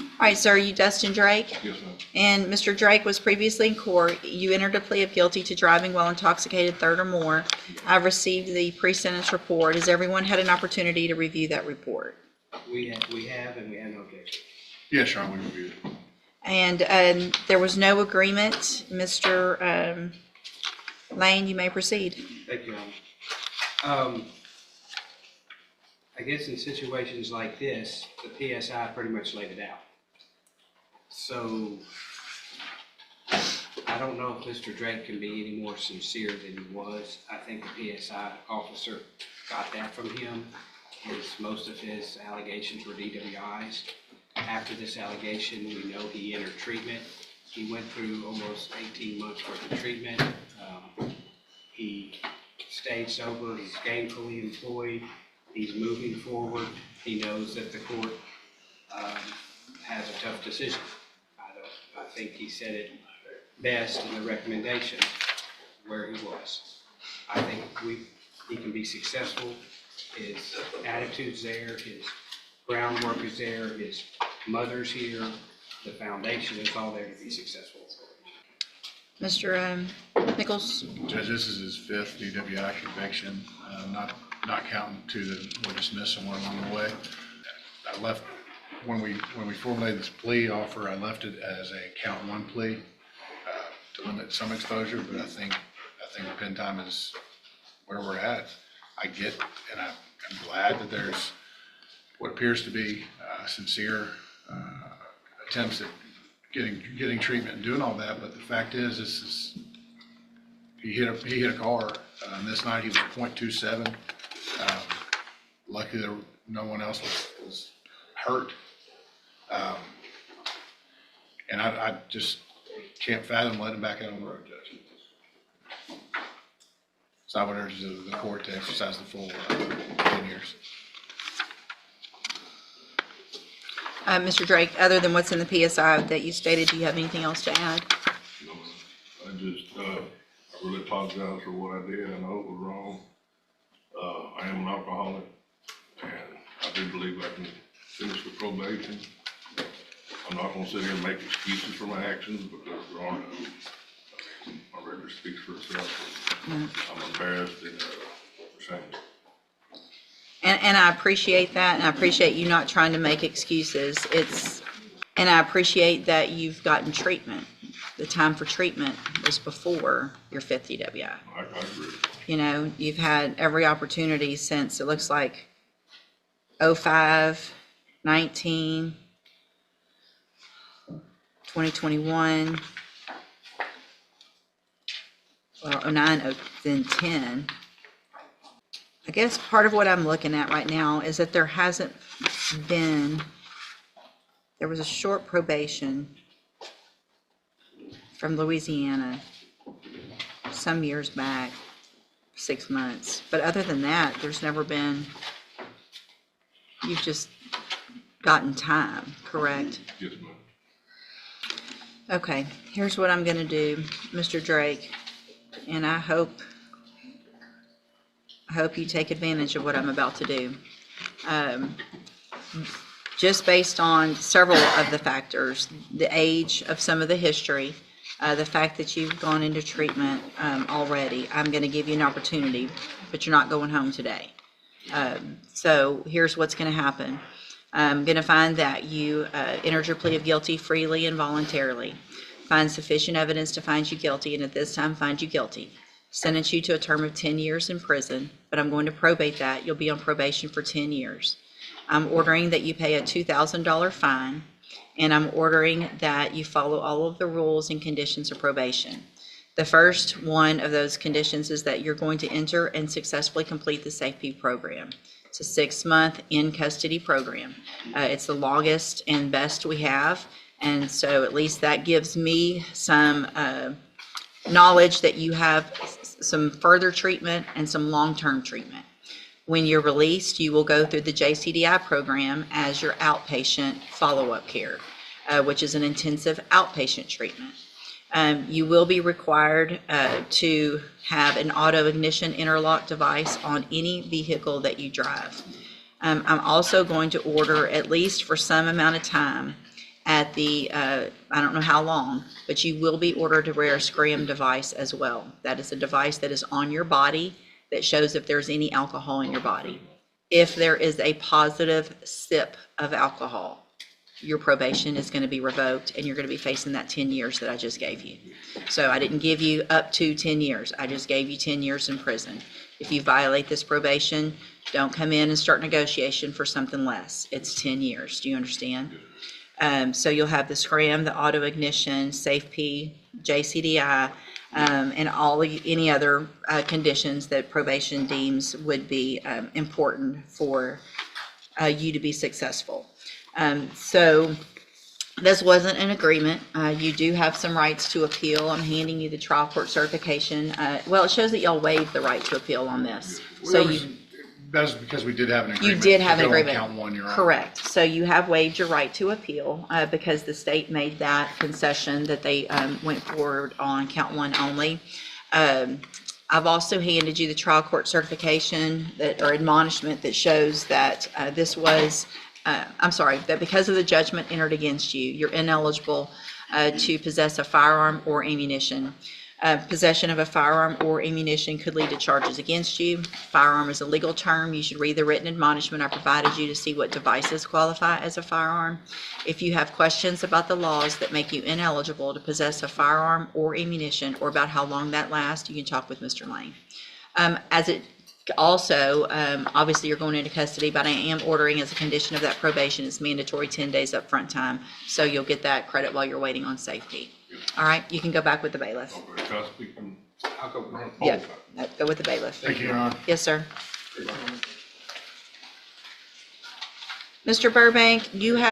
All right, sir, are you Dustin Drake? Yes, ma'am. And Mr. Drake was previously in court. You entered a plea of guilty to driving while intoxicated, third or more. I've received the pre-sentence report. Has everyone had an opportunity to review that report? We have, and we have no objection. Yes, Your Honor, we reviewed it. And there was no agreement. Mr. Lane, you may proceed. Thank you, Your Honor. I guess in situations like this, the PSI pretty much laid it out. So I don't know if Mr. Drake can be any more sincere than he was. I think the PSI officer got that from him. Most of his allegations were DWIs. After this allegation, we know he entered treatment. He went through almost 18 months worth of treatment. He stayed sober. He's gainfully employed. He's moving forward. He knows that the court has a tough decision. I think he said it best in the recommendation where he was. I think he can be successful. His attitude's there. His groundwork is there. His mother's here. The foundation is all there to be successful. Mr. Nichols? Judge, this is his fifth DWI conviction, not counting two that were dismissed somewhere along the way. I left, when we formulated this plea offer, I left it as a count one plea to limit some exposure, but I think pen time is where we're at. I get, and I'm glad that there's what appears to be sincere attempts at getting treatment and doing all that, but the fact is, he hit a car. This night he was 0.27. Luckily, no one else was hurt. And I just can't fathom letting him back out on the road, Judge. So I would urge the court to exercise the full 10 years. Mr. Drake, other than what's in the PSI that you stated, do you have anything else to add? No, I just, I really apologize for what I did. I know it was wrong. I am an alcoholic, and I do believe I can finish the probation. I'm not gonna sit here and make excuses for my actions because there are none. My record speaks for itself. I'm embarrassed and ashamed. And I appreciate that, and I appreciate you not trying to make excuses. And I appreciate that you've gotten treatment. The time for treatment was before your fifth DWI. I agree. You know, you've had every opportunity since, it looks like, 05, 19, 2021, well, 09, then 10. I guess part of what I'm looking at right now is that there was a short probation from Louisiana some years back, 6 months. But other than that, there's never been, you've just gotten time, correct? Yes, ma'am. Okay, here's what I'm gonna do, Mr. Drake, and I hope you take advantage of what I'm about to do. Just based on several of the factors, the age of some of the history, the fact that you've gone into treatment already, I'm going to give you an opportunity, but you're not going home today. So here's what's going to happen. I'm going to find that you entered your plea of guilty freely and voluntarily, find sufficient evidence to find you guilty, and at this time find you guilty. Sentence you to a term of 10 years in prison, but I'm going to probate that. You'll be on probation for 10 years. I'm ordering that you pay a $2,000 fine, and I'm ordering that you follow all of the rules and conditions of probation. The first one of those conditions is that you're going to enter and successfully complete the SafeP program. It's a 6-month in-custody program. It's the longest and best we have, and so at least that gives me some knowledge that you have some further treatment and some long-term treatment. When you're released, you will go through the JCDI program as your outpatient follow-up care, which is an intensive outpatient treatment. You will be required to have an auto ignition interlock device on any vehicle that you drive. I'm also going to order, at least for some amount of time, at the, I don't know how long, but you will be ordered to wear a scram device as well. That is a device that is on your body that shows if there's any alcohol in your body. If there is a positive sip of alcohol, your probation is going to be revoked and you're going to be facing that 10 years that I just gave you. So I didn't give you up to 10 years. I just gave you 10 years in prison. If you violate this probation, don't come in and start negotiation for something less. It's 10 years. Do you understand? So you'll have the scram, the auto ignition, SafeP, JCDI, and any other conditions that probation deems would be important for you to be successful. So this wasn't an agreement. You do have some rights to appeal. I'm handing you the trial court certification. Well, it shows that y'all waived the right to appeal on this. So That's because we did have an agreement. you did have an to go on agreement. Count one, Your Honor. Correct. So you have waived your right to appeal because the state made that concession that they went forward on count one only. I've also handed you the trial court certification or admonishment that shows that that because of the judgment entered against you, you're ineligible to possess a firearm or ammunition. Possession of a firearm or ammunition could lead to charges against you. Firearm is a legal term. You should read the written admonishment I provided you to see what devices qualify as a firearm. If you have questions about the laws that make you ineligible to possess a firearm or ammunition, or about how long that lasts, you can talk with Mr. Lane. Obviously you're going into custody, but I am ordering as a condition of that probation, it's mandatory 10 days upfront time. So you'll get that credit while you're waiting on safety. All right, you can go back with the bailiff. Okay, can I speak from? I'll go run. Yeah, go with the bailiff. Thank you, Your Honor. Yes, sir. Mr. Burbank, you have